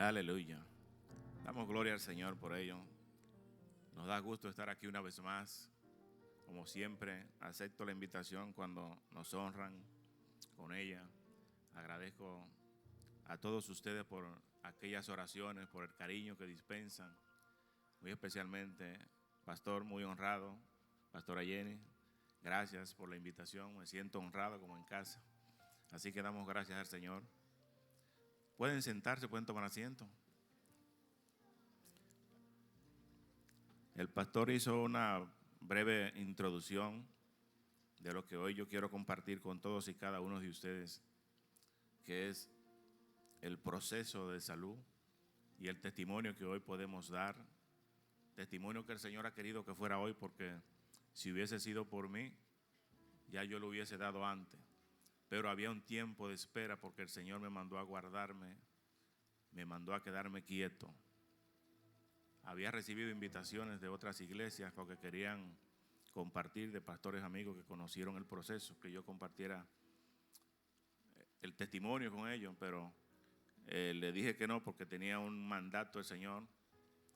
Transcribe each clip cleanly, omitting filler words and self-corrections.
Aleluya. Damos gloria al Señor por ello. Nos da gusto estar aquí una vez más. Como siempre, acepto la invitación cuando nos honran con ella. Agradezco a todos ustedes por aquellas oraciones, por el cariño que dispensan. Muy especialmente, pastor, muy honrado, pastora Jenny. Gracias por la invitación. Me siento honrado como en casa. Así que damos gracias al Señor. Pueden sentarse, pueden tomar asiento. El pastor hizo una breve introducción de lo que hoy yo quiero compartir con todos y cada uno de ustedes, que es el proceso de salud y el testimonio que hoy podemos dar. Testimonio que el Señor ha querido que fuera hoy, porque si hubiese sido por mí, ya yo lo hubiese dado antes. Pero había un tiempo de espera porque el Señor me mandó a guardarme, me mandó a quedarme quieto. Había recibido invitaciones de otras iglesias porque querían compartir, de pastores amigos que conocieron el proceso, que yo compartiera el testimonio con ellos, pero le dije que no porque tenía un mandato del Señor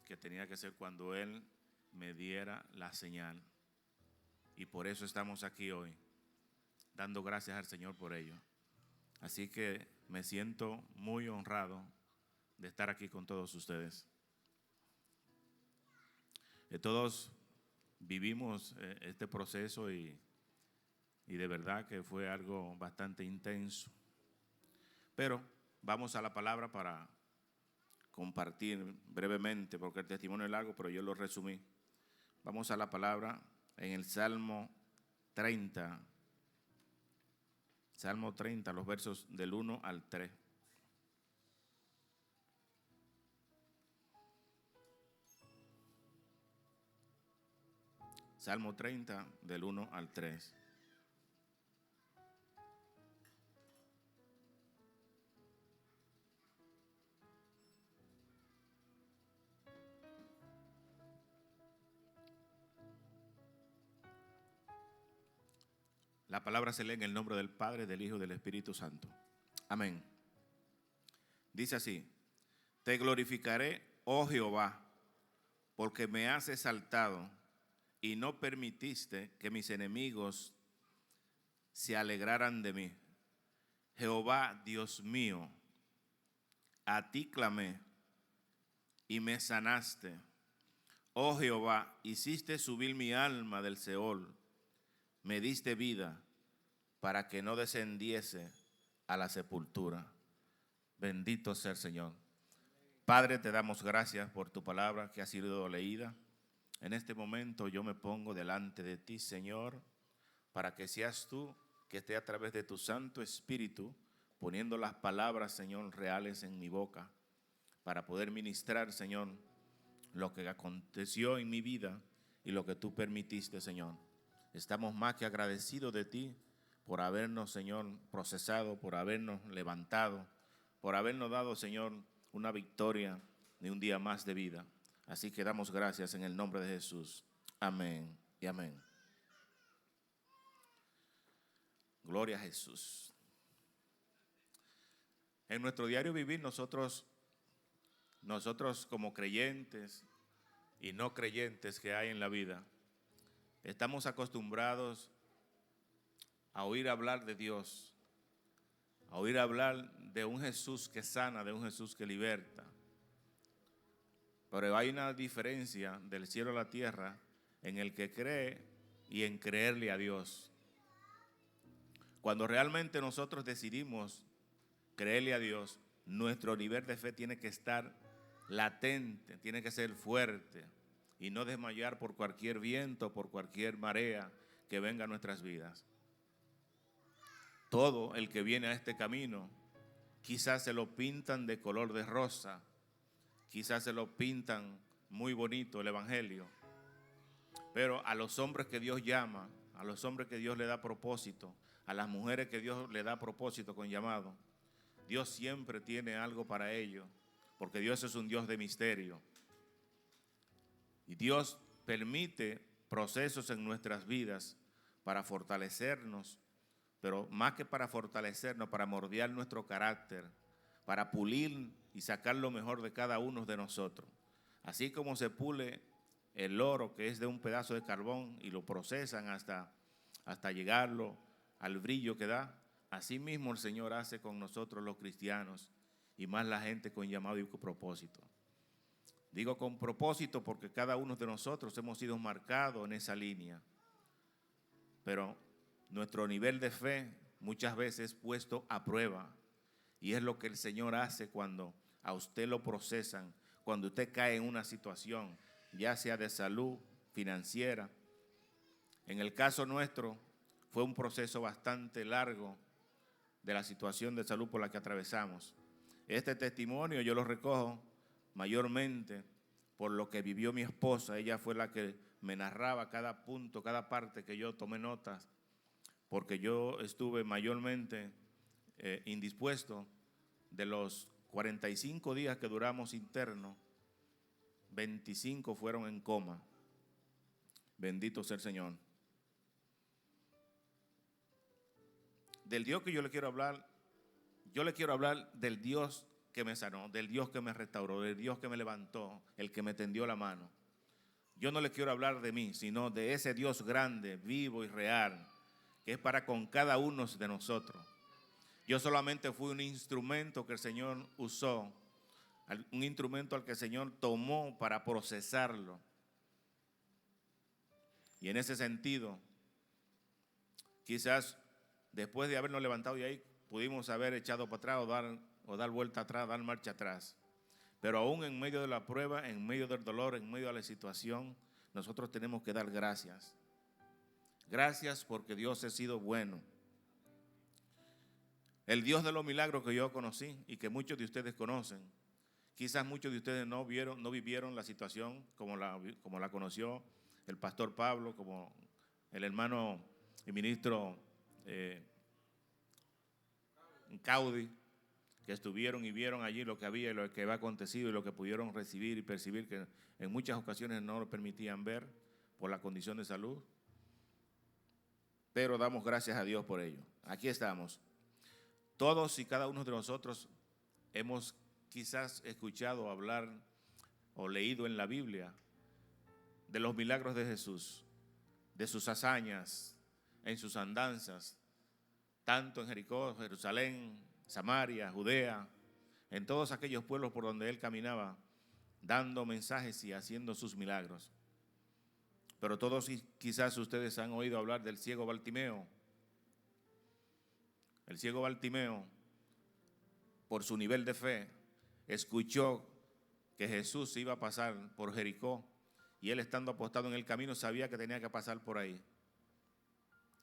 que tenía que ser cuando Él me diera la señal. Y por eso estamos aquí hoy, dando gracias al Señor por ello. Así que me siento muy honrado de estar aquí con todos ustedes. Todos vivimos este proceso y de verdad que fue algo bastante intenso. Pero vamos a la palabra para compartir brevemente, porque el testimonio es largo, pero yo lo resumí. Vamos a la palabra en el Salmo 30. Salmo 30, los versos del 1 al 3. Salmo 30, del 1 al 3. La palabra se lee en el nombre del Padre, del Hijo y del Espíritu Santo. Amén. Dice así: Te glorificaré, oh Jehová, porque me has exaltado y no permitiste que mis enemigos se alegraran de mí. Jehová, Dios mío, a ti clamé y me sanaste. Oh Jehová, hiciste subir mi alma del Seol, me diste vida para que no descendiese a la sepultura. Bendito sea el Señor. Padre, te damos gracias por tu palabra que ha sido leída. En este momento yo me pongo delante de ti, Señor, para que seas tú que esté a través de tu Santo Espíritu poniendo las palabras, Señor, reales en mi boca, para poder ministrar, Señor, lo que aconteció en mi vida y lo que tú permitiste, Señor. Estamos más que agradecidos de ti por habernos, Señor, procesado, por habernos levantado, por habernos dado, Señor, una victoria de un día más de vida. Así que damos gracias en el nombre de Jesús. Amén y amén. Gloria a Jesús. En nuestro diario vivir nosotros como creyentes y no creyentes que hay en la vida, estamos acostumbrados a oír hablar de Dios, a oír hablar de un Jesús que sana, de un Jesús que liberta. Pero hay una diferencia del cielo a la tierra en el que cree y en creerle a Dios. Cuando realmente nosotros decidimos creerle a Dios, nuestro nivel de fe tiene que estar latente, tiene que ser fuerte y no desmayar por cualquier viento, por cualquier marea que venga a nuestras vidas. Todo el que viene a este camino, quizás se lo pintan de color de rosa, quizás se lo pintan muy bonito el evangelio, pero a los hombres que Dios llama, a los hombres que Dios le da propósito, a las mujeres que Dios le da propósito con llamado, Dios siempre tiene algo para ellos, porque Dios es un Dios de misterio. Y Dios permite procesos en nuestras vidas para fortalecernos, pero más que para fortalecernos, para moldear nuestro carácter, para pulir y sacar lo mejor de cada uno de nosotros. Así como se pule el oro, que es de un pedazo de carbón, y lo procesan hasta llegarlo al brillo que da, así mismo el Señor hace con nosotros los cristianos, y más la gente con llamado y con propósito. Digo con propósito porque cada uno de nosotros hemos sido marcados en esa línea, pero nuestro nivel de fe muchas veces es puesto a prueba, y es lo que el Señor hace cuando a usted lo procesan, cuando usted cae en una situación, ya sea de salud, financiera. En el caso nuestro fue un proceso bastante largo de la situación de salud por la que atravesamos. Este testimonio yo lo recojo mayormente por lo que vivió mi esposa. Ella fue la que me narraba cada punto, cada parte, que yo tomé notas, porque yo estuve mayormente indispuesto. De los 45 días que duramos internos, 25 fueron en coma. Bendito sea el Señor. Del Dios que yo le quiero hablar del Dios que me sanó, del Dios que me restauró, del Dios que me levantó, el que me tendió la mano. Yo no le quiero hablar de mí, sino de ese Dios grande, vivo y real, que es para con cada uno de nosotros. Yo solamente fui un instrumento que el Señor usó, un instrumento al que el Señor tomó para procesarlo. Y en ese sentido, quizás después de habernos levantado de ahí, pudimos haber echado para atrás o dar vuelta atrás, dar marcha atrás. Pero aún en medio de la prueba, en medio del dolor, en medio de la situación, nosotros tenemos que dar gracias. Gracias porque Dios ha sido bueno. El Dios de los milagros que yo conocí y que muchos de ustedes conocen, quizás muchos de ustedes no vivieron la situación como la conoció el pastor Pablo, como el hermano y ministro Caudi, que estuvieron y vieron allí lo que había y lo que había acontecido y lo que pudieron recibir y percibir, que en muchas ocasiones no lo permitían ver por la condición de salud. Pero damos gracias a Dios por ello. Aquí estamos. Todos y cada uno de nosotros hemos quizás escuchado hablar o leído en la Biblia de los milagros de Jesús, de sus hazañas, en sus andanzas, tanto en Jericó, Jerusalén, Samaria, Judea, en todos aquellos pueblos por donde Él caminaba, dando mensajes y haciendo sus milagros. Pero todos quizás ustedes han oído hablar del ciego Bartimeo. El ciego Bartimeo, por su nivel de fe, escuchó que Jesús iba a pasar por Jericó, y él, estando apostado en el camino, sabía que tenía que pasar por ahí.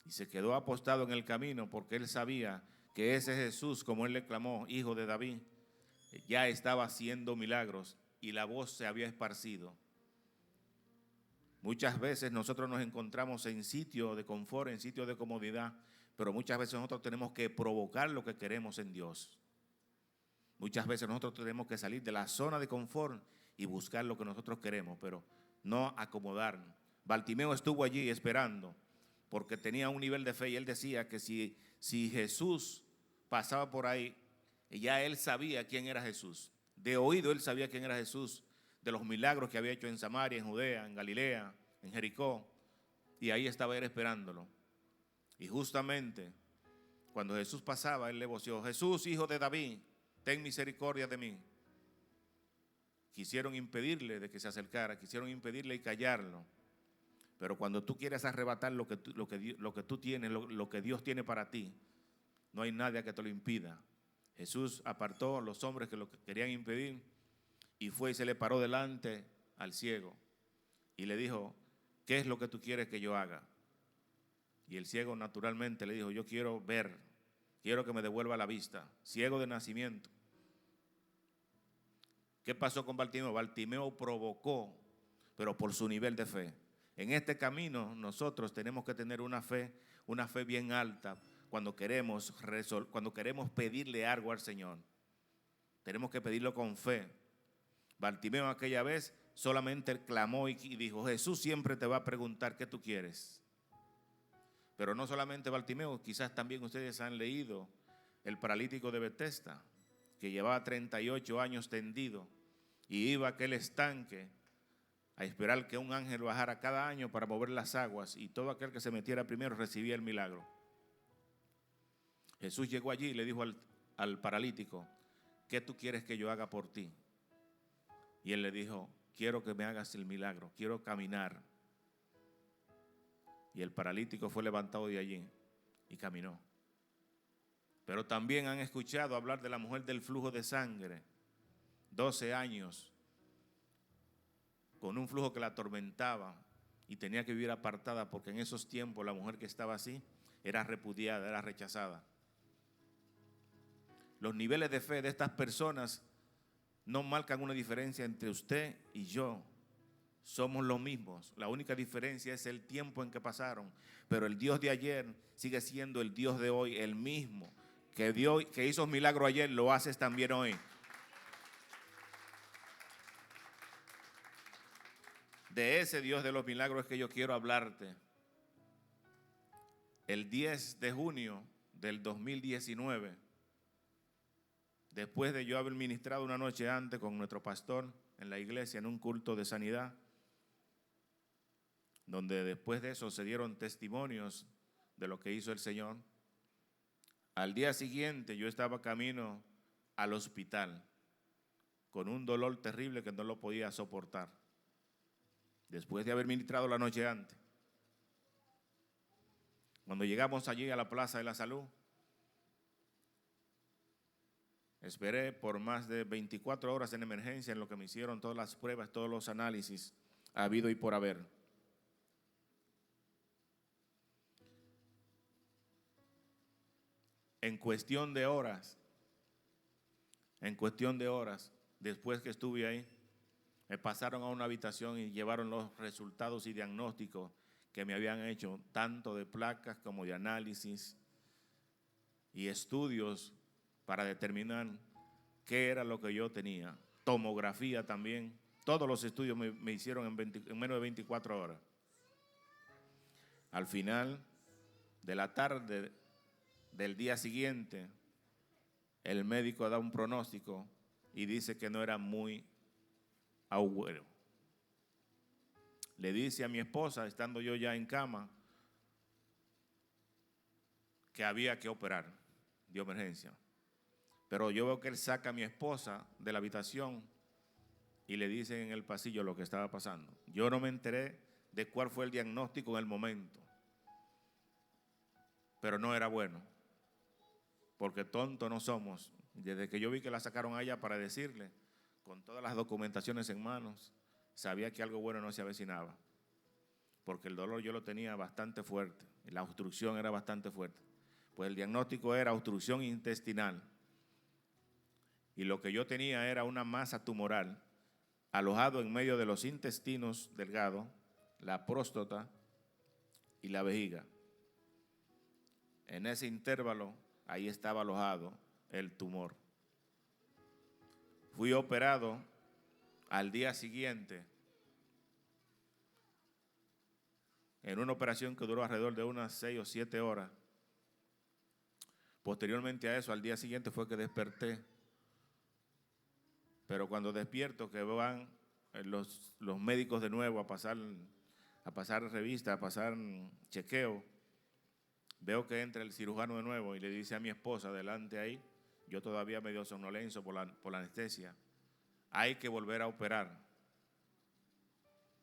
Y se quedó apostado en el camino porque él sabía que ese Jesús, como él le clamó, hijo de David, ya estaba haciendo milagros y la voz se había esparcido. Muchas veces nosotros nos encontramos en sitios de confort, en sitios de comodidad, pero muchas veces nosotros tenemos que provocar lo que queremos en Dios. Muchas veces nosotros tenemos que salir de la zona de confort y buscar lo que nosotros queremos, pero no acomodarnos. Bartimeo estuvo allí esperando porque tenía un nivel de fe, y él decía que si Jesús pasaba por ahí, ya él sabía quién era Jesús. De oído él sabía quién era Jesús, de los milagros que había hecho en Samaria, en Judea, en Galilea, en Jericó, y ahí estaba él esperándolo. Y justamente cuando Jesús pasaba, él le voció: Jesús, hijo de David, ten misericordia de mí. Quisieron impedirle de que se acercara, quisieron impedirle y callarlo. Pero cuando tú quieres arrebatar lo que tú tienes, lo que Dios tiene para ti, no hay nadie que te lo impida. Jesús apartó a los hombres que lo querían impedir y fue y se le paró delante al ciego y le dijo: ¿qué es lo que tú quieres que yo haga? Y el ciego naturalmente le dijo: yo quiero ver, quiero que me devuelva la vista. Ciego de nacimiento. ¿Qué pasó con Bartimeo? Bartimeo provocó, pero por su nivel de fe. En este camino nosotros tenemos que tener una fe bien alta cuando queremos pedirle algo al Señor. Tenemos que pedirlo con fe. Bartimeo aquella vez solamente clamó y dijo: Jesús siempre te va a preguntar qué tú quieres. Pero no solamente Bartimeo, quizás también ustedes han leído el paralítico de Betesda, que llevaba 38 años tendido y iba a aquel estanque a esperar que un ángel bajara cada año para mover las aguas, y todo aquel que se metiera primero recibía el milagro. Jesús llegó allí y le dijo al paralítico: ¿qué tú quieres que yo haga por ti? Y él le dijo: quiero que me hagas el milagro, quiero caminar. Y el paralítico fue levantado de allí y caminó. Pero también han escuchado hablar de la mujer del flujo de sangre, 12 años, con un flujo que la atormentaba y tenía que vivir apartada, porque en esos tiempos la mujer que estaba así era repudiada, era rechazada. Los niveles de fe de estas personas no marcan una diferencia entre usted y yo. Somos los mismos. La única diferencia es el tiempo en que pasaron. Pero el Dios de ayer sigue siendo el Dios de hoy, el mismo. Que hizo milagro ayer, lo haces también hoy. De ese Dios de los milagros es que yo quiero hablarte. El 10 de junio del 2019, después de yo haber ministrado una noche antes con nuestro pastor en la iglesia en un culto de sanidad, donde después de eso se dieron testimonios de lo que hizo el Señor, al día siguiente yo estaba camino al hospital con un dolor terrible que no lo podía soportar, después de haber ministrado la noche antes. Cuando llegamos allí a la Plaza de la Salud, esperé por más de 24 horas en emergencia, en lo que me hicieron todas las pruebas, todos los análisis habido y por haber. En cuestión de horas, después que estuve ahí, me pasaron a una habitación y llevaron los resultados y diagnósticos que me habían hecho, tanto de placas como de análisis y estudios para determinar qué era lo que yo tenía. Tomografía también. Todos los estudios me hicieron en menos de 24 horas. Al final de la tarde del día siguiente, el médico da un pronóstico y dice que no era muy auguro. Le dice a mi esposa, estando yo ya en cama, que había que operar de emergencia. Pero yo veo que él saca a mi esposa de la habitación y le dice en el pasillo lo que estaba pasando. Yo no me enteré de cuál fue el diagnóstico en el momento, pero no era bueno, porque tontos no somos. Desde que yo vi que la sacaron a ella para decirle, con todas las documentaciones en manos, sabía que algo bueno no se avecinaba, porque el dolor yo lo tenía bastante fuerte, y la obstrucción era bastante fuerte. Pues el diagnóstico era obstrucción intestinal, y lo que yo tenía era una masa tumoral alojado en medio de los intestinos delgados, la próstata y la vejiga. En ese intervalo, ahí estaba alojado el tumor. Fui operado al día siguiente en una operación que duró alrededor de unas 6 o 7 horas. Posteriormente a eso, al día siguiente fue que desperté. Pero cuando despierto, que van los médicos de nuevo a pasar revista, a pasar chequeo, veo que entra el cirujano de nuevo y le dice a mi esposa, delante ahí, yo todavía medio somnolenso por la anestesia, hay que volver a operar.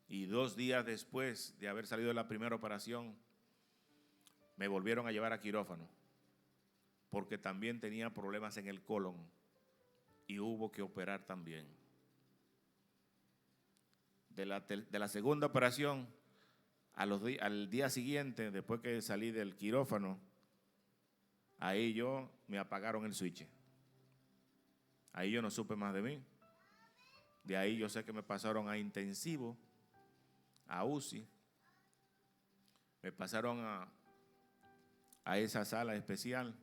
Y 2 días después de haber salido de la primera operación, me volvieron a llevar a quirófano, porque también tenía problemas en el colon y hubo que operar también. De la segunda operación, al día siguiente, después que salí del quirófano, ahí me apagaron el switch. Ahí yo no supe más de mí. De ahí yo sé que me pasaron a intensivo, a UCI, me pasaron a esa sala especial,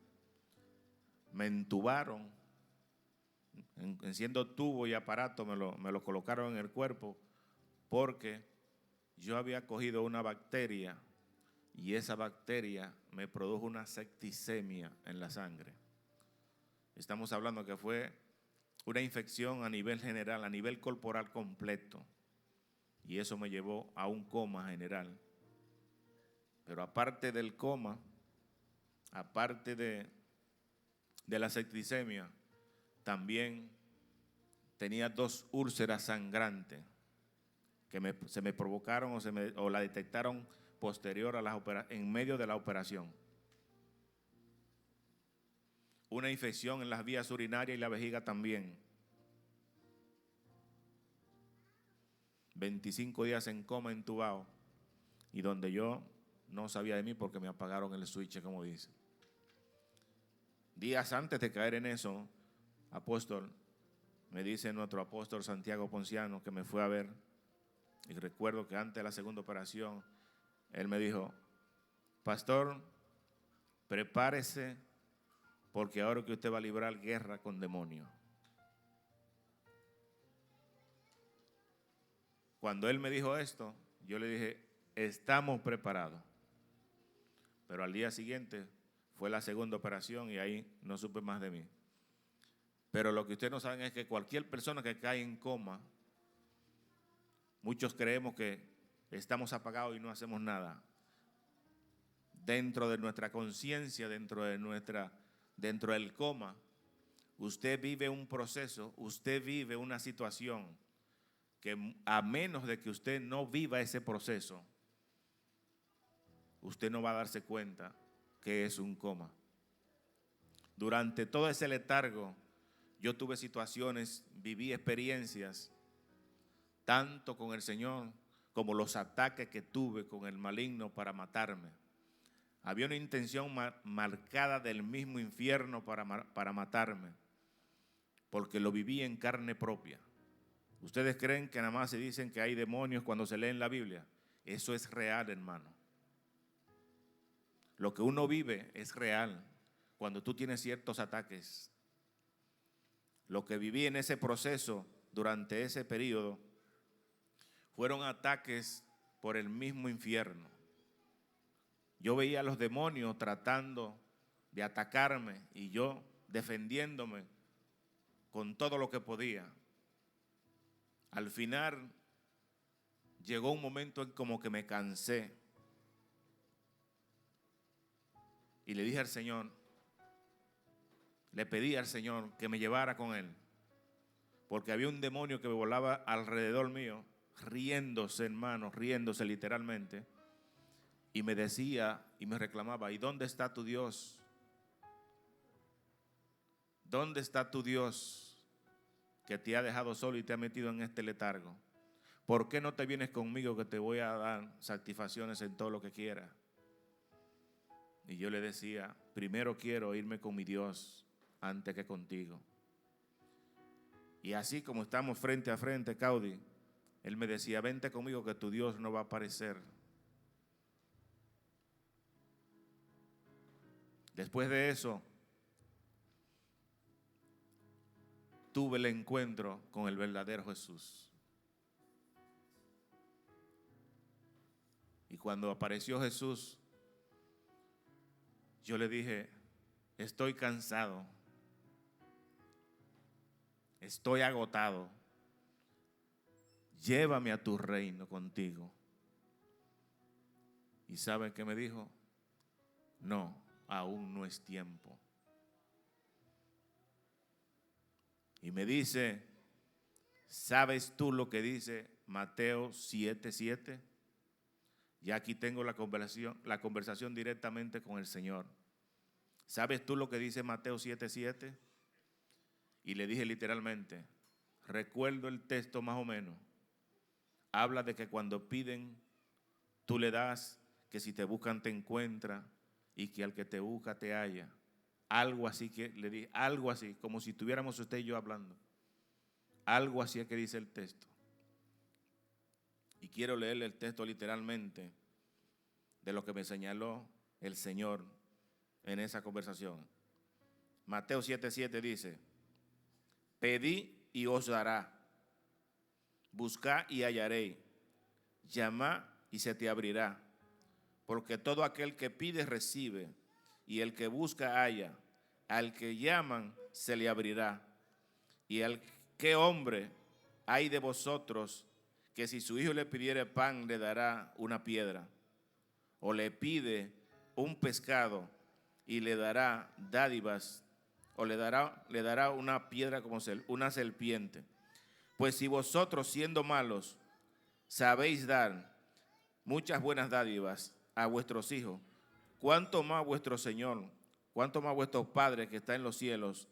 me entubaron, enciendo tubo y aparato, me lo colocaron en el cuerpo, porque yo había cogido una bacteria y esa bacteria me produjo una septicemia en la sangre. Estamos hablando que fue una infección a nivel general, a nivel corporal completo. Y eso me llevó a un coma general. Pero aparte del coma, aparte de la septicemia, también tenía 2 úlceras sangrantes que se me provocaron o la detectaron posterior a en medio de la operación. Una infección en las vías urinarias y la vejiga también. 25 días en coma entubado, y donde yo no sabía de mí porque me apagaron el switch, como dice. Días antes de caer en eso, apóstol, me dice nuestro apóstol Santiago Ponciano, que me fue a ver, y recuerdo que antes de la segunda operación, él me dijo: pastor, prepárese, porque ahora que usted va a librar guerra con demonios. Cuando él me dijo esto, yo le dije: estamos preparados. Pero al día siguiente fue la segunda operación y ahí no supe más de mí. Pero lo que ustedes no saben es que cualquier persona que cae en coma, muchos creemos que estamos apagados y no hacemos nada. Dentro de nuestra conciencia, dentro del coma, usted vive un proceso, usted vive una situación que, a menos de que usted no viva ese proceso, usted no va a darse cuenta que es un coma. Durante todo ese letargo, yo tuve situaciones, viví experiencias, tanto con el Señor como los ataques que tuve con el maligno para matarme. Había una intención marcada del mismo infierno para matarme, porque lo viví en carne propia. ¿Ustedes creen que nada más se dicen que hay demonios cuando se lee en la Biblia? Eso es real, hermano. Lo que uno vive es real cuando tú tienes ciertos ataques. Lo que viví en ese proceso durante ese periodo fueron ataques por el mismo infierno. Yo veía a los demonios tratando de atacarme y yo defendiéndome con todo lo que podía. Al final llegó un momento en como que me cansé y le dije al Señor, le pedí al Señor que me llevara con Él, porque había un demonio que volaba alrededor mío, riéndose, hermano, riéndose literalmente, y me decía y me reclamaba: ¿y dónde está tu Dios? ¿Dónde está tu Dios que te ha dejado solo y te ha metido en este letargo? ¿Por qué no te vienes conmigo que te voy a dar satisfacciones en todo lo que quieras? Y yo le decía: primero quiero irme con mi Dios antes que contigo. Y así como estamos frente a frente, Caudi, él me decía: vente conmigo que tu Dios no va a aparecer. Después de eso, tuve el encuentro con el verdadero Jesús. Y cuando apareció Jesús, yo le dije: estoy cansado, estoy agotado, llévame a tu reino contigo. ¿Y saben qué me dijo? No, aún no es tiempo. Y me dice: ¿sabes tú lo que dice Mateo 7:7? Ya aquí tengo la conversación directamente con el Señor. ¿Sabes tú lo que dice Mateo 7:7? Y le dije literalmente, recuerdo el texto más o menos. Habla de que cuando piden, tú le das, que si te buscan te encuentra y que al que te busca te halla. Algo así que le dije, algo así, como si estuviéramos usted y yo hablando. Algo así es que dice el texto. Y quiero leerle el texto literalmente de lo que me señaló el Señor en esa conversación. Mateo 7:7 dice: pedid y os dará, buscad y hallaréis, llamad y se te abrirá, porque todo aquel que pide recibe, y el que busca halla, al que llaman se le abrirá. Y el qué hombre hay de vosotros que si su hijo le pidiere pan le dará una piedra, o le pide un pescado y le dará dádivas, o le dará una piedra como una serpiente. Pues si vosotros, siendo malos, sabéis dar muchas buenas dádivas a vuestros hijos, cuánto más vuestro Señor, cuánto más vuestro Padre que está en los cielos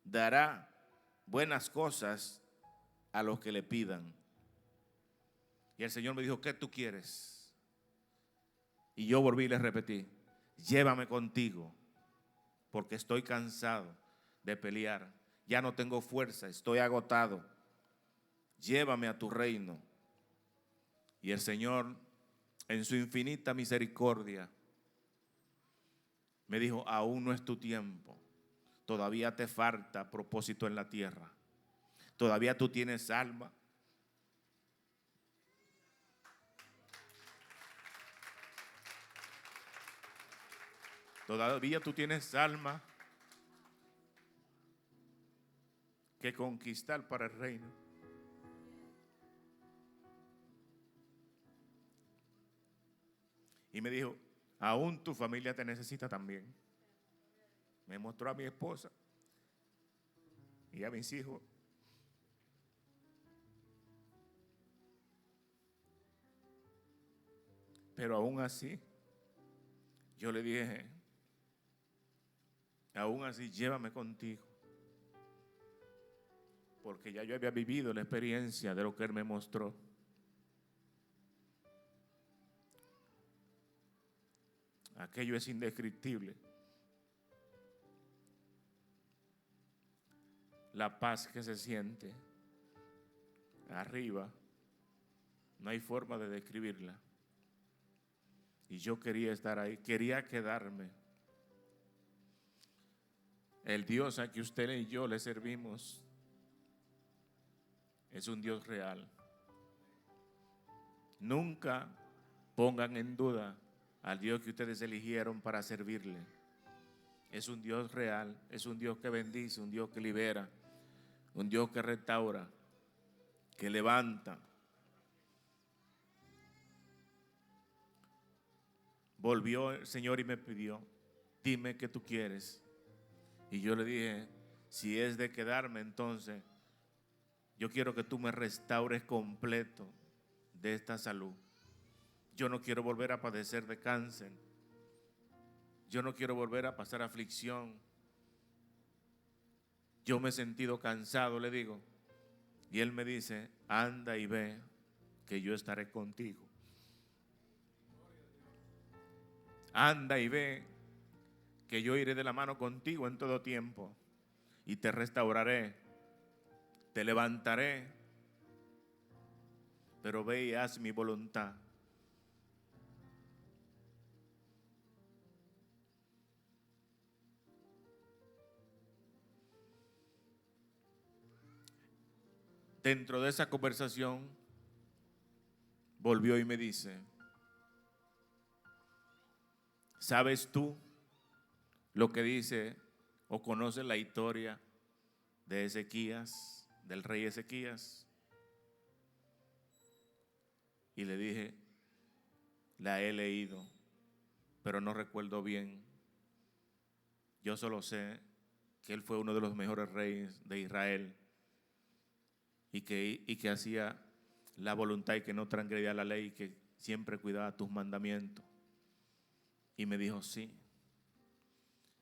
dará buenas cosas a los que le pidan. Y el Señor me dijo, ¿qué tú quieres? Y yo volví y le repetí, llévame contigo, porque estoy cansado de pelear. Ya no tengo fuerza, estoy agotado. Llévame a tu reino. Y el Señor, en su infinita misericordia, me dijo, aún no es tu tiempo. Todavía te falta propósito en la tierra. Todavía tú tienes alma. Todavía tú tienes alma que conquistar para el reino. Y me dijo, aún tu familia te necesita también. Me mostró a mi esposa y a mis hijos. Pero aún así, yo le dije, aún así llévame contigo. Porque ya yo había vivido la experiencia de lo que Él me mostró. Aquello es indescriptible. La paz que se siente arriba, no hay forma de describirla. Y yo quería estar ahí, quería quedarme. El Dios a que usted y yo le servimos es un Dios real. Nunca pongan en duda al Dios que ustedes eligieron para servirle. Es un Dios real, es un Dios que bendice, un Dios que libera, un Dios que restaura, que levanta. Volvió el Señor y me pidió, dime qué tú quieres. Y yo le dije, si es de quedarme, entonces yo quiero que tú me restaures completo de esta salud. Yo no quiero volver a padecer de cáncer. Yo no quiero volver a pasar aflicción. Yo me he sentido cansado, le digo. Y Él me dice, anda y ve que yo estaré contigo. Anda y ve que yo iré de la mano contigo en todo tiempo. Y te restauraré, te levantaré. Pero ve y haz mi voluntad. Dentro de esa conversación, volvió y me dice, ¿sabes tú lo que dice o conoces la historia de Ezequías, del rey Ezequías? Y le dije, la he leído, pero no recuerdo bien. Yo solo sé que él fue uno de los mejores reyes de Israel y que hacía la voluntad y que no transgredía la ley y que siempre cuidaba tus mandamientos. Y me dijo, sí.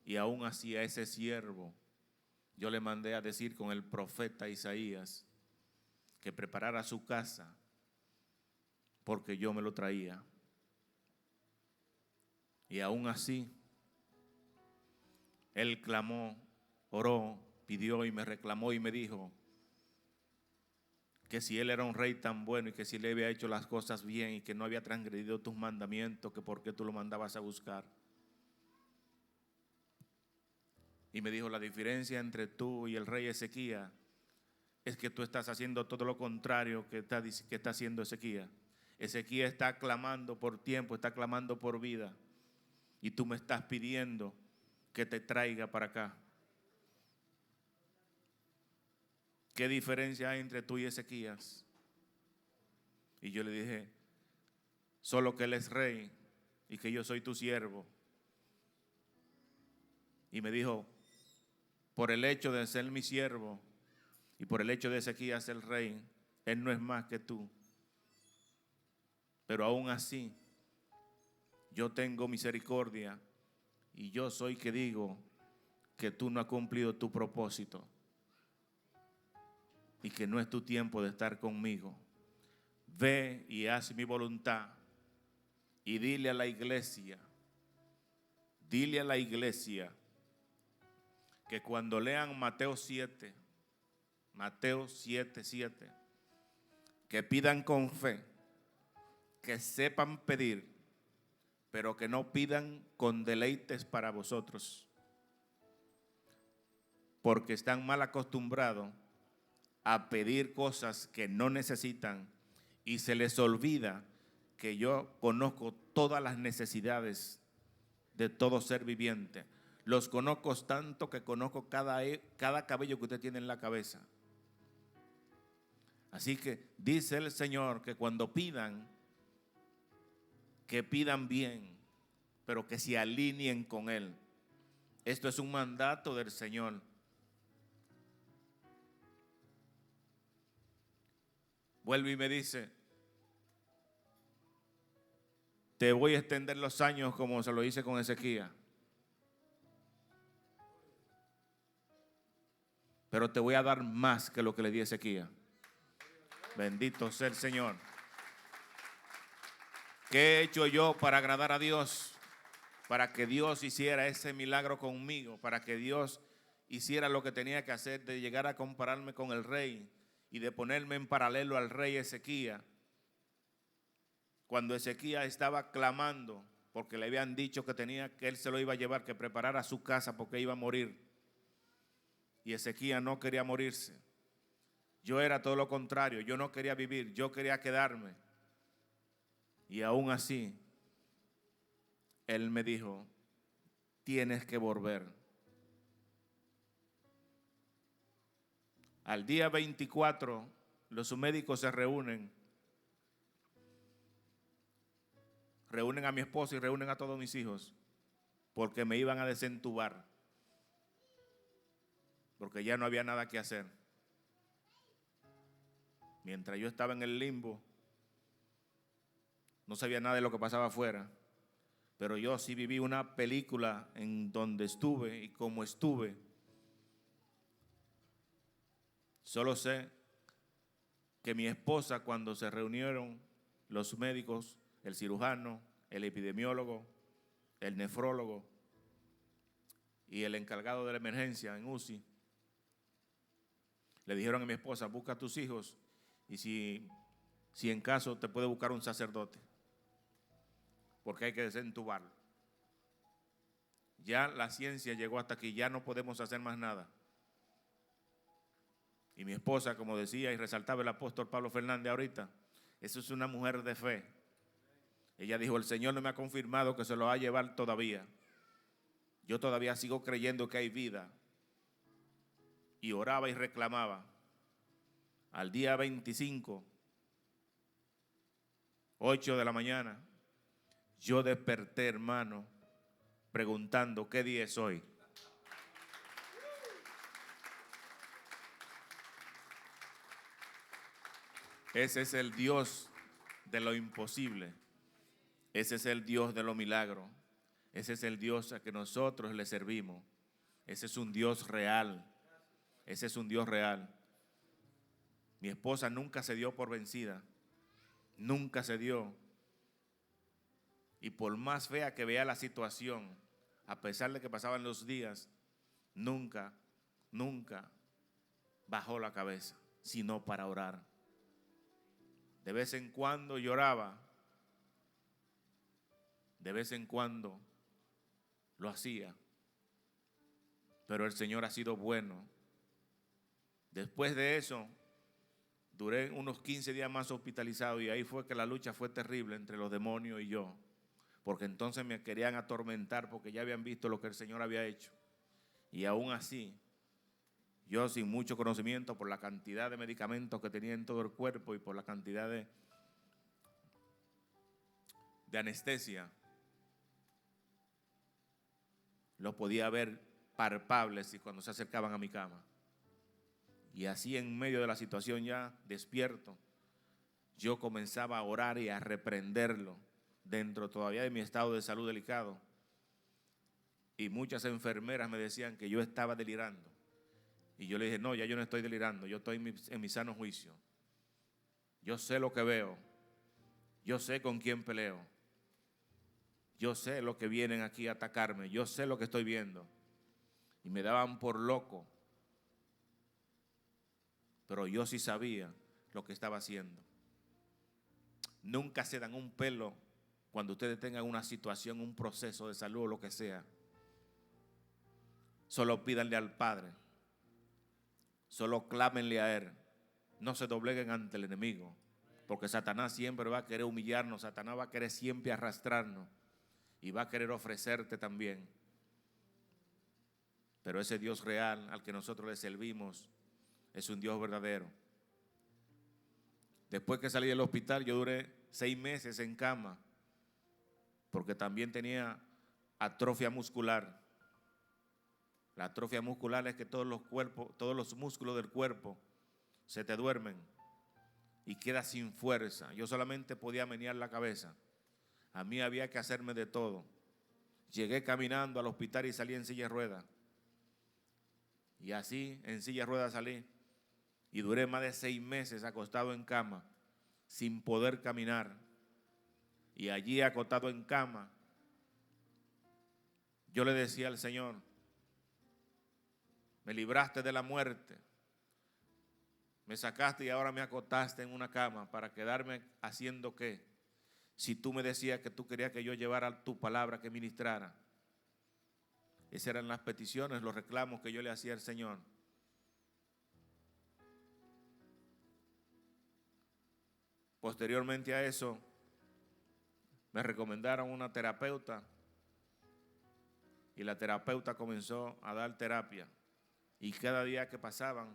Y aún así a ese siervo yo le mandé a decir con el profeta Isaías que preparara su casa porque yo me lo traía. Y aún así él clamó, oró, pidió y me reclamó y me dijo que si él era un rey tan bueno y que si le había hecho las cosas bien y que no había transgredido tus mandamientos, que por qué tú lo mandabas a buscar. Y me dijo, la diferencia entre tú y el rey Ezequías es que tú estás haciendo todo lo contrario que está haciendo Ezequías. Ezequías está clamando por tiempo, está clamando por vida. Y tú me estás pidiendo que te traiga para acá. ¿qué diferencia hay entre tú y Ezequías? Y yo le dije, solo que él es rey y que yo soy tu siervo. Y me dijo, por el hecho de ser mi siervo y por el hecho de Ezequías el rey, él no es más que tú. Pero aún así, yo tengo misericordia y yo soy que digo que tú no has cumplido tu propósito y que no es tu tiempo de estar conmigo. Ve y haz mi voluntad y dile a la iglesia que cuando lean Mateo 7, 7, que pidan con fe, que sepan pedir, pero que no pidan con deleites para vosotros, porque están mal acostumbrados a pedir cosas que no necesitan y se les olvida que yo conozco todas las necesidades de todo ser viviente. Los conozco tanto que conozco cada cabello que usted tiene en la cabeza. Así que dice el Señor que cuando pidan, que pidan bien, pero que se alineen con Él. Esto es un mandato del Señor. Vuelve y me dice, te voy a extender los años como se lo hice con Ezequías. Pero te voy a dar más que lo que le di a Ezequías. Bendito sea el Señor. ¿Qué he hecho yo para agradar a Dios? Para que Dios hiciera ese milagro conmigo, para que Dios hiciera lo que tenía que hacer, de llegar a compararme con el rey y de ponerme en paralelo al rey Ezequías. Cuando Ezequías estaba clamando, porque le habían dicho que él se lo iba a llevar, que preparara su casa porque iba a morir. Y Ezequías no quería morirse. Yo era todo lo contrario, yo no quería vivir, yo quería quedarme. Y aún así, él me dijo, tienes que volver. Al día 24, los médicos se reúnen a mi esposa y reúnen a todos mis hijos, porque me iban a desentubar, porque ya no había nada que hacer. Mientras yo estaba en el limbo, no sabía nada de lo que pasaba afuera, pero yo sí viví una película en donde estuve y cómo estuve. Solo sé que mi esposa, cuando se reunieron los médicos, el cirujano, el epidemiólogo, el nefrólogo y el encargado de la emergencia en UCI, le dijeron a mi esposa, busca a tus hijos y si en caso te puede buscar un sacerdote, porque hay que desentubarlo. Ya la ciencia llegó hasta aquí, ya no podemos hacer más nada. Y mi esposa, como decía y resaltaba el apóstol Pablo Fernández ahorita, eso es una mujer de fe. Ella dijo, el Señor no me ha confirmado que se lo va a llevar todavía. Yo todavía sigo creyendo que hay vida. Y oraba y reclamaba. Al día 25, 8 de la mañana, yo desperté, hermano, preguntando, ¿qué día es hoy? Ese es el Dios de lo imposible. Ese es el Dios de los milagros. Ese es el Dios a que nosotros le servimos. Ese es un Dios real. Ese es un Dios real. Mi esposa nunca se dio por vencida. Nunca se dio. Y por más fea que vea la situación, a pesar de que pasaban los días, nunca bajó la cabeza, sino para orar. De vez en cuando lloraba. De vez en cuando lo hacía. Pero el Señor ha sido bueno. Después de eso, duré unos 15 días más hospitalizado y ahí fue que la lucha fue terrible entre los demonios y yo. Porque entonces me querían atormentar porque ya habían visto lo que el Señor había hecho. Y aún así, Yo sin mucho conocimiento por la cantidad de medicamentos que tenía en todo el cuerpo y por la cantidad de anestesia, los podía ver palpables y cuando se acercaban a mi cama. Y así en medio de la situación ya despierto, yo comenzaba a orar y a reprenderlo dentro todavía de mi estado de salud delicado. Y muchas enfermeras me decían que yo estaba delirando. Y yo le dije, no, ya yo no estoy delirando, yo estoy en mi sano juicio. Yo sé lo que veo, yo sé con quién peleo, yo sé lo que vienen aquí a atacarme, yo sé lo que estoy viendo. Y me daban por loco, pero yo sí sabía lo que estaba haciendo. Nunca se dan un pelo cuando ustedes tengan una situación, un proceso de salud o lo que sea. Solo pídanle al Padre. Solo clámenle a Él. No se dobleguen ante el enemigo, porque Satanás siempre va a querer humillarnos. Satanás va a querer siempre arrastrarnos y va a querer ofrecerte también. Pero ese Dios real al que nosotros le servimos es un Dios verdadero. Después que salí del hospital, yo duré 6 meses en cama, porque también tenía atrofia muscular. La atrofia muscular es que todos los músculos del cuerpo se te duermen y quedas sin fuerza. Yo solamente podía menear la cabeza. A mí había que hacerme de todo. Llegué caminando al hospital y salí en silla de ruedas. Y así en silla de ruedas salí. Y duré más de 6 meses acostado en cama, sin poder caminar. Y allí acostado en cama, yo le decía al Señor, me libraste de la muerte, me sacaste y ahora me acostaste en una cama para quedarme haciendo qué. Si tú me decías que tú querías que yo llevara tu palabra, que ministrara. Esas eran las peticiones, los reclamos que yo le hacía al Señor. Posteriormente a eso, me recomendaron una terapeuta y la terapeuta comenzó a dar terapia. Y cada día que pasaban,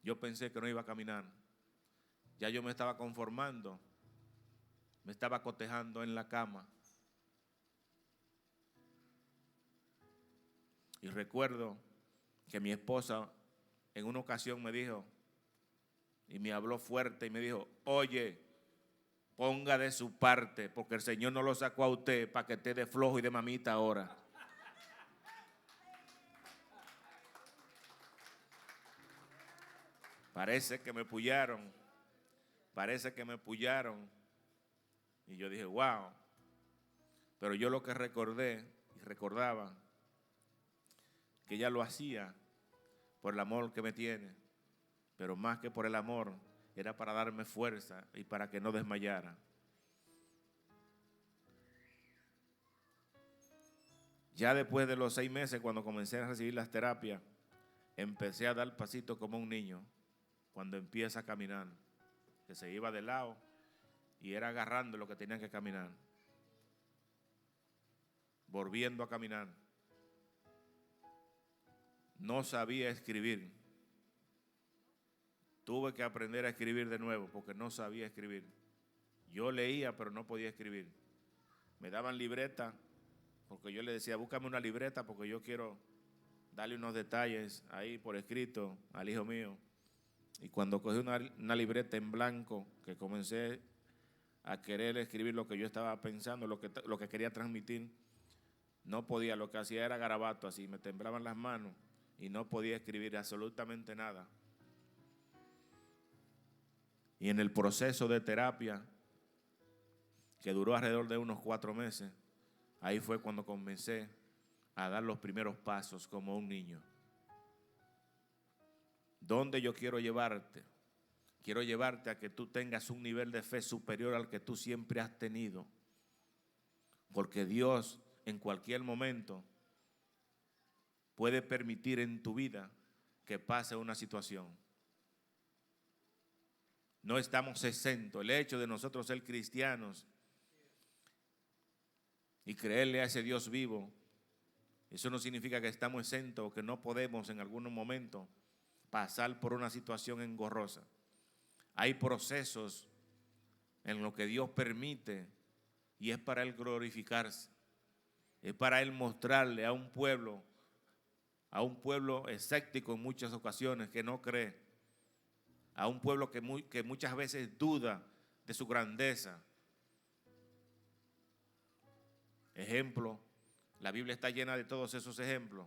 yo pensé que no iba a caminar. Ya yo me estaba conformando, me estaba cotejando en la cama. Y recuerdo que mi esposa en una ocasión me dijo, y me habló fuerte y me dijo, oye, ponga de su parte, porque el Señor no lo sacó a usted para que esté de flojo y de mamita ahora. Parece que me pullaron. Y yo dije, wow. Pero yo lo que recordé y recordaba, que ella lo hacía por el amor que me tiene. Pero más que por el amor, era para darme fuerza y para que no desmayara. Ya después de los 6 meses, cuando comencé a recibir las terapias, empecé a dar pasitos como un niño cuando empieza a caminar, que se iba de lado y era agarrando lo que tenían que caminar, volviendo a caminar. No sabía escribir. Tuve que aprender a escribir de nuevo porque no sabía escribir. Yo leía, pero no podía escribir. Me daban libreta, porque yo le decía, búscame una libreta porque yo quiero darle unos detalles ahí por escrito al hijo mío. Y cuando cogí una libreta en blanco, que comencé a querer escribir lo que yo estaba pensando, lo que quería transmitir, no podía. Lo que hacía era garabato, así me temblaban las manos y no podía escribir absolutamente nada. Y en el proceso de terapia, que duró alrededor de unos 4 meses, ahí fue cuando comencé a dar los primeros pasos como un niño. ¿Dónde yo quiero llevarte? Quiero llevarte a que tú tengas un nivel de fe superior al que tú siempre has tenido. Porque Dios en cualquier momento puede permitir en tu vida que pase una situación. No estamos exentos. El hecho de nosotros ser cristianos y creerle a ese Dios vivo Eso no significa que estamos exentos o que no podemos en algún momento pasar por una situación engorrosa. Hay procesos en los que Dios permite y es para Él glorificarse. Es para Él mostrarle a un pueblo escéptico en muchas ocasiones que no cree, a un pueblo que muchas veces duda de su grandeza. Ejemplo, la Biblia está llena de todos esos ejemplos,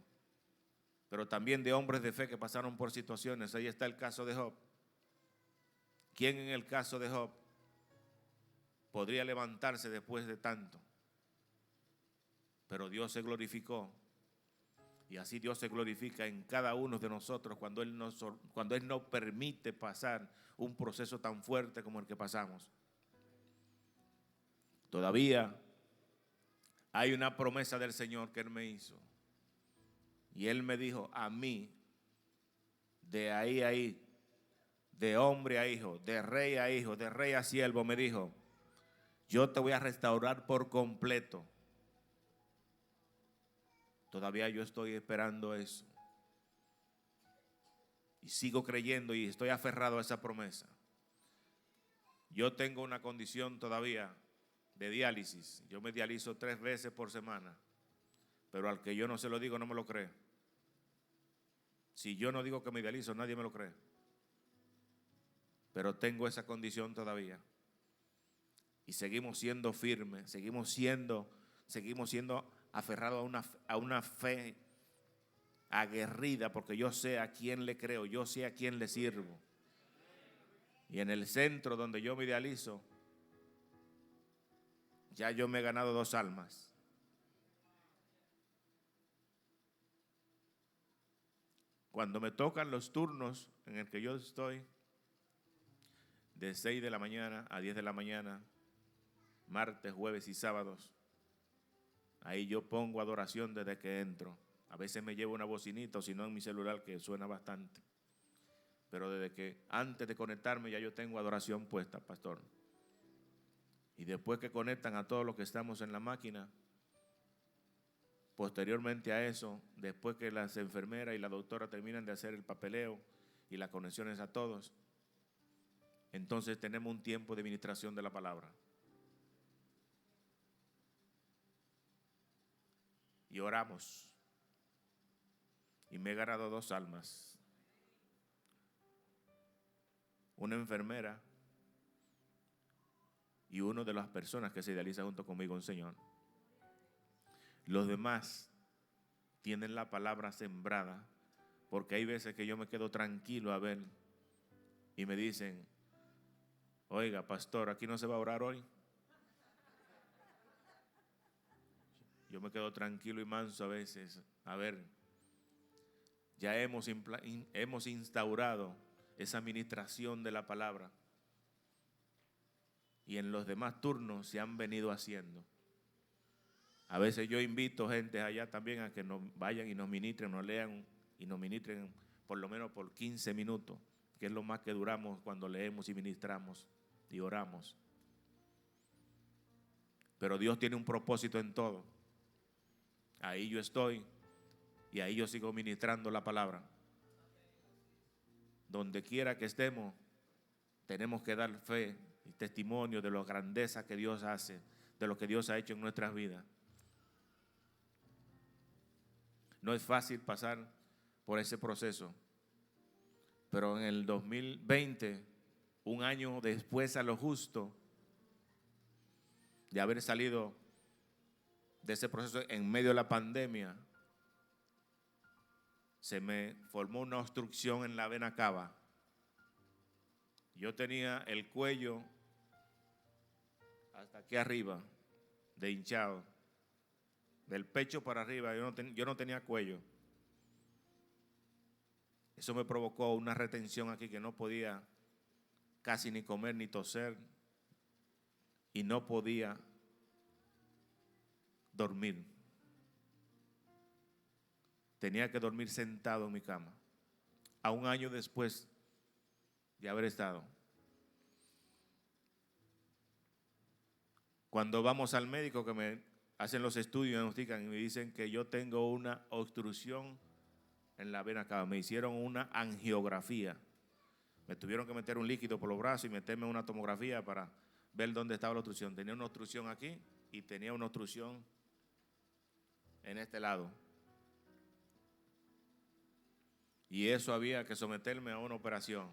pero también de hombres de fe que pasaron por situaciones. Ahí está el caso de Job. ¿Quién en el caso de Job podría levantarse después de tanto? Pero Dios se glorificó, y así Dios se glorifica en cada uno de nosotros cuando Él nos permite pasar un proceso tan fuerte como el que pasamos. Todavía hay una promesa del Señor que Él me hizo, y Él me dijo a mí, de ahí a ahí, de hombre a hijo, de rey a hijo, de rey a siervo, me dijo: yo te voy a restaurar por completo. Todavía yo estoy esperando eso. Y sigo creyendo y estoy aferrado a esa promesa. Yo tengo una condición todavía de diálisis. Yo me dializo 3 veces por semana. Pero al que yo no se lo digo, no me lo cree. Si yo no digo que me dializo, nadie me lo cree. Pero tengo esa condición todavía. Y seguimos siendo firmes, seguimos siendo aferrados a una fe aguerrida, porque yo sé a quién le creo, yo sé a quién le sirvo. Y en el centro donde yo me idealizo, ya yo me he ganado 2 almas. Cuando me tocan los turnos en el que yo estoy, de 6 de la mañana a 10 de la mañana, martes, jueves y sábados, ahí yo pongo adoración desde que entro. A veces me llevo una bocinita, o si no en mi celular, que suena bastante. Pero desde que antes de conectarme ya yo tengo adoración puesta, pastor. Y después que conectan a todos los que estamos en la máquina, posteriormente a eso, después que las enfermeras y la doctora terminan de hacer el papeleo y las conexiones a todos, entonces tenemos un tiempo de ministración de la palabra. Y oramos. Y me he ganado 2 almas. Una enfermera y uno de las personas que se idealiza junto conmigo, un Señor. Los demás tienen la palabra sembrada, porque hay veces que yo me quedo tranquilo a ver y me dicen: oiga, pastor, ¿aquí no se va a orar hoy? Yo me quedo tranquilo y manso a veces. A ver, ya hemos instaurado esa administración de la palabra, y en los demás turnos se han venido haciendo. A veces yo invito gente allá también a que nos vayan y nos ministren, nos lean y nos ministren por lo menos por 15 minutos, que es lo más que duramos cuando leemos y ministramos y oramos. Pero Dios tiene un propósito en todo. Ahí yo estoy y ahí yo sigo ministrando la palabra. Donde quiera que estemos, tenemos que dar fe y testimonio de la grandeza que Dios hace, de lo que Dios ha hecho en nuestras vidas. No es fácil pasar por ese proceso, pero en el 2020, un año después a lo justo de haber salido de ese proceso en medio de la pandemia, se me formó una obstrucción en la vena cava. Yo tenía el cuello hasta aquí arriba, de hinchado, del pecho para arriba, yo no tenía cuello. Eso me provocó una retención aquí que no podía casi ni comer ni toser, y no podía dormir. Tenía que dormir sentado en mi cama, a un año después de haber estado. Cuando vamos al médico, que me hacen los estudios, diagnostican y me dicen que yo tengo una obstrucción en la vena cava. Me hicieron una angiografía. Me tuvieron que meter un líquido por los brazos y meterme una tomografía para ver dónde estaba la obstrucción. Tenía una obstrucción aquí y tenía una obstrucción en este lado. Y eso había que someterme a una operación.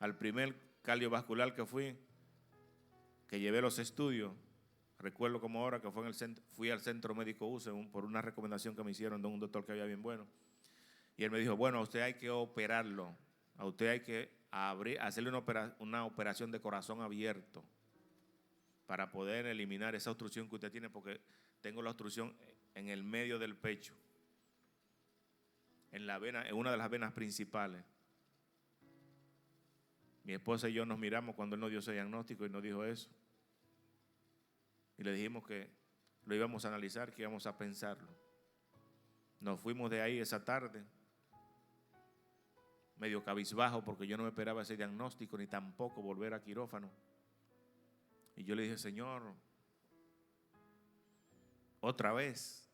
Al primer cardiovascular que fui, que llevé los estudios, recuerdo como ahora que fue en el centro, fui al centro médico UCE por una recomendación que me hicieron de un doctor que había bien bueno. Y él me dijo, bueno, a usted hay que operarlo, a usted hay que hacerle una operación de corazón abierto para poder eliminar esa obstrucción que usted tiene, porque tengo la obstrucción en el medio del pecho, en la vena, en una de las venas principales. Mi esposa y yo nos miramos cuando él nos dio ese diagnóstico y nos dijo eso. Y le dijimos que lo íbamos a analizar, que íbamos a pensarlo. Nos fuimos de ahí esa tarde, medio cabizbajo, porque yo no me esperaba ese diagnóstico, ni tampoco volver a quirófano. Y yo le dije, Señor, otra vez.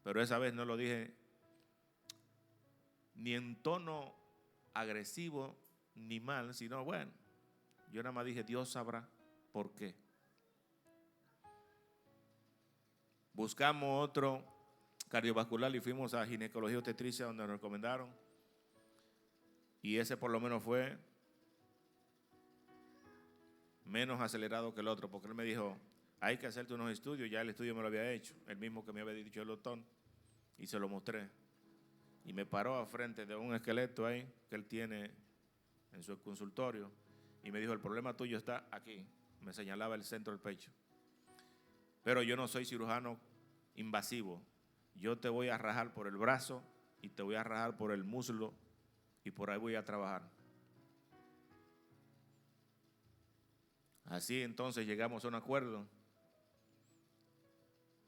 Pero esa vez no lo dije ni en tono agresivo ni mal, sino bueno, yo nada más dije, Dios sabrá por qué. Buscamos otro cardiovascular y fuimos a ginecología obstetricia donde nos recomendaron. Y ese por lo menos fue menos acelerado que el otro, porque él me dijo, hay que hacerte unos estudios. Ya el estudio me lo había hecho, el mismo que me había dicho el doctor, y se lo mostré. Y me paró a frente de un esqueleto ahí que él tiene en su consultorio y me dijo, el problema tuyo está aquí. Me señalaba el centro del pecho. Pero yo no soy cirujano invasivo. Yo te voy a rajar por el brazo y te voy a rajar por el muslo y por ahí voy a trabajar. Así entonces llegamos a un acuerdo.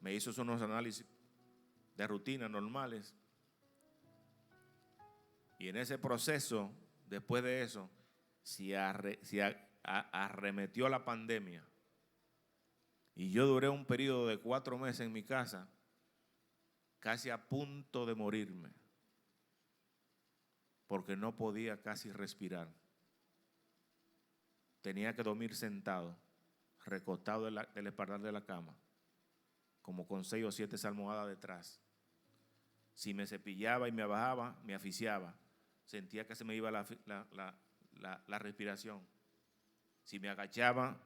Me hizo unos análisis de rutina normales. Y en ese proceso, después de eso, se arremetió la pandemia. Y yo duré un periodo de 4 meses en mi casa, casi a punto de morirme, porque no podía casi respirar. Tenía que dormir sentado, recostado del espaldar de la cama, como con 6 o 7 almohadas detrás. Si me cepillaba y me bajaba, me asfixiaba. Sentía que se me iba la respiración. Si me agachaba,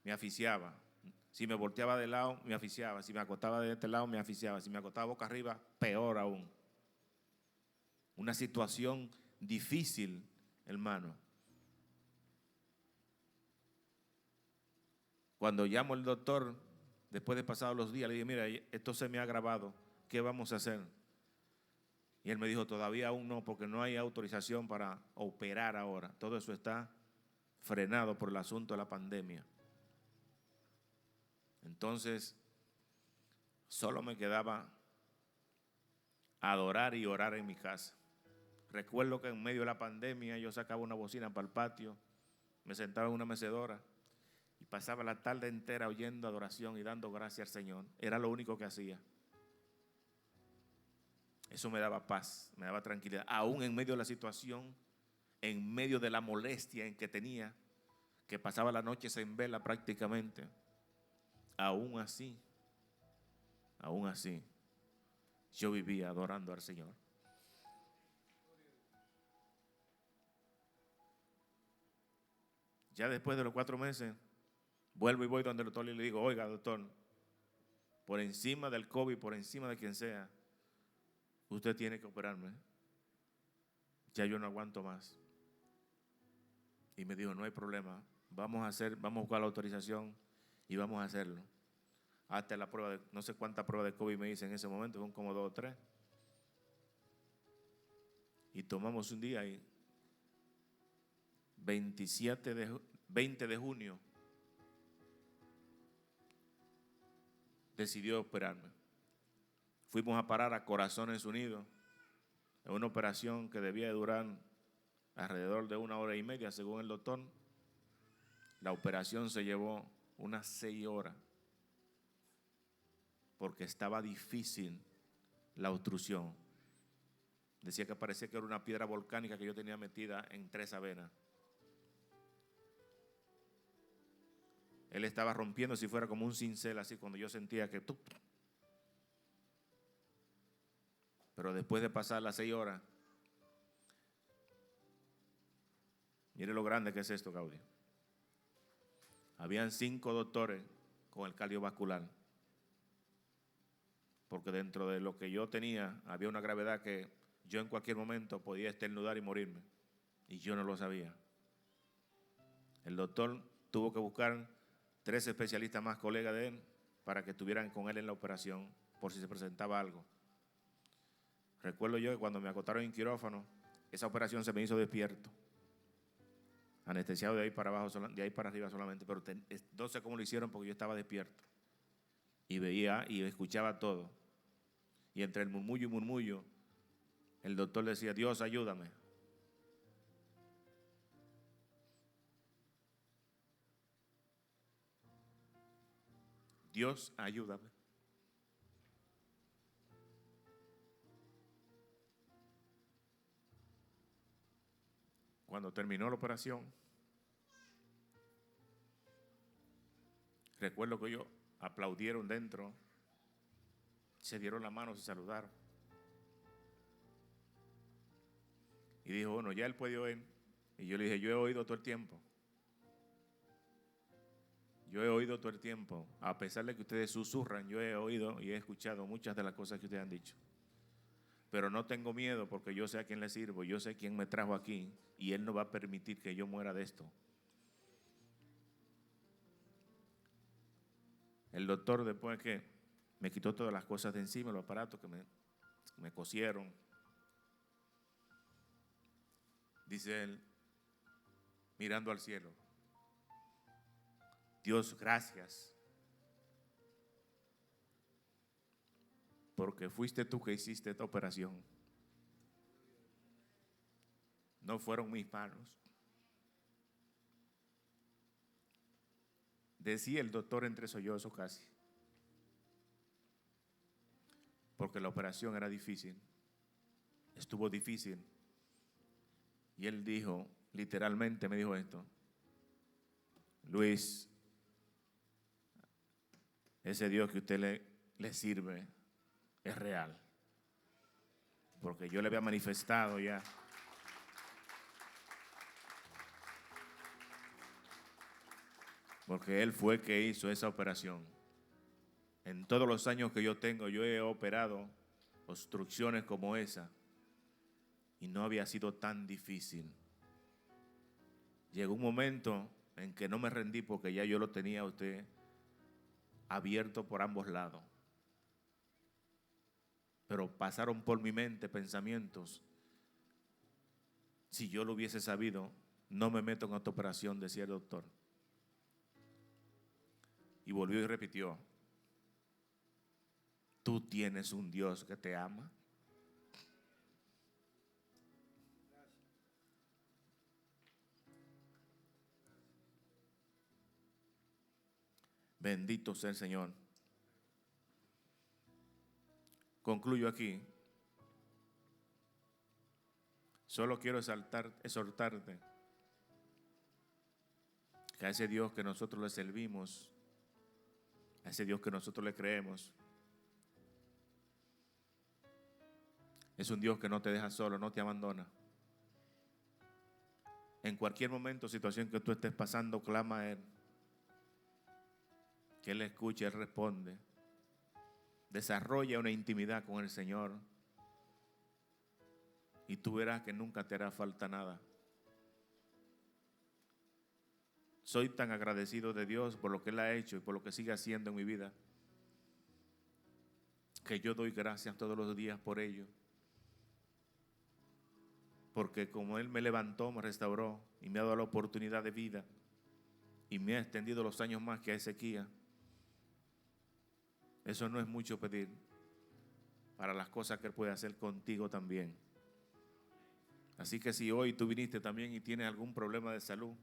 me asfixiaba. Si me volteaba de lado, me asfixiaba. Si me acostaba de este lado, me asfixiaba. Si me acostaba boca arriba, peor aún. Una situación difícil, hermano. Cuando llamo al doctor, después de pasados los días, le dije, mira, esto se me ha agravado, ¿qué vamos a hacer? Y él me dijo, todavía aún no, porque no hay autorización para operar ahora. Todo eso está frenado por el asunto de la pandemia. Entonces, solo me quedaba adorar y orar en mi casa. Recuerdo que en medio de la pandemia yo sacaba una bocina para el patio, me sentaba en una mecedora y pasaba la tarde entera oyendo adoración y dando gracias al Señor. Era lo único que hacía. Eso me daba paz, me daba tranquilidad. Aún en medio de la situación, en medio de la molestia en que tenía, que pasaba la noche en vela prácticamente, aún así, yo vivía adorando al Señor. Ya después de los 4 meses, vuelvo y voy donde el doctor y le digo, oiga, doctor, por encima del COVID, por encima de quien sea, usted tiene que operarme. Ya yo no aguanto más. Y me dijo, no hay problema, vamos a buscar la autorización y vamos a hacerlo. Hasta la prueba no sé cuántas pruebas de COVID me hice en ese momento, son como 2 o 3. Y tomamos un día y 20 de junio decidió operarme. Fuimos a parar a Corazones Unidos, en una operación que debía durar alrededor de 1 hora y media, según el doctor. La operación se llevó unas 6 horas. porque estaba difícil la obstrucción. Decía que parecía que era una piedra volcánica que yo tenía metida en 3 avenas. Él estaba rompiendo si fuera como un cincel, así cuando yo sentía que... Pero después de pasar las 6 horas, mire lo grande que es esto, Claudio. Habían 5 doctores con el cardiovascular, porque dentro de lo que yo tenía había una gravedad que yo en cualquier momento podía estornudar y morirme, y yo no lo sabía. El doctor tuvo que buscar 3 especialistas más, colegas de él, para que estuvieran con él en la operación por si se presentaba algo. Recuerdo yo que cuando me acostaron en quirófano, esa operación se me hizo despierto, anestesiado de ahí para abajo, de ahí para arriba solamente, pero no sé cómo lo hicieron porque yo estaba despierto y veía y escuchaba todo. Y entre el murmullo y murmullo, el doctor decía: Dios, ayúdame. Dios, ayúdame. Cuando terminó la operación, recuerdo que ellos aplaudieron dentro, se dieron la mano, se saludaron. Y dijo: bueno, ya él puede oír. Y yo le dije: yo he oído todo el tiempo. Yo he oído todo el tiempo. A pesar de que ustedes susurran, yo he oído y he escuchado muchas de las cosas que ustedes han dicho. Pero no tengo miedo porque yo sé a quién le sirvo, yo sé quién me trajo aquí y Él no va a permitir que yo muera de esto. El doctor, después que me quitó todas las cosas de encima, los aparatos que me cosieron, dice él, mirando al cielo: Dios, gracias, porque fuiste tú que hiciste esta operación. No fueron mis manos. Decía el doctor entre sollozos casi, porque la operación era difícil, estuvo difícil. Y él dijo, literalmente me dijo esto: Luis, ese Dios que usted le sirve es real, porque yo le había manifestado ya. Porque Él fue el que hizo esa operación. En todos los años que yo tengo, yo he operado obstrucciones como esa y no había sido tan difícil. Llegó un momento en que no me rendí porque ya yo lo tenía a usted abierto por ambos lados. Pero pasaron por mi mente pensamientos: si yo lo hubiese sabido, no me meto en esta operación, decía el doctor. Y volvió y repitió: tú tienes un Dios que te ama. Bendito sea el Señor. Concluyo aquí. Solo quiero exhortarte que a ese Dios que nosotros le servimos, a ese Dios que nosotros le creemos, es un Dios que no te deja solo, no te abandona. En cualquier momento, situación que tú estés pasando, clama a Él, que Él escuche, Él responde. Desarrolla una intimidad con el Señor y tú verás que nunca te hará falta nada. Soy tan agradecido de Dios por lo que Él ha hecho y por lo que sigue haciendo en mi vida, que yo doy gracias todos los días por ello. Porque como Él me levantó, me restauró y me ha dado la oportunidad de vida y me ha extendido los años más que a Ezequías, eso no es mucho pedir para las cosas que Él puede hacer contigo también. Así que si hoy tú viniste también y tienes algún problema de salud,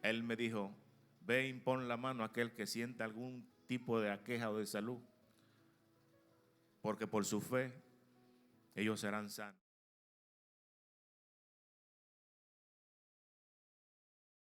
Él me dijo: ve, impon la mano a aquel que sienta algún tipo de aqueja o de salud porque por su fe ellos serán sanos.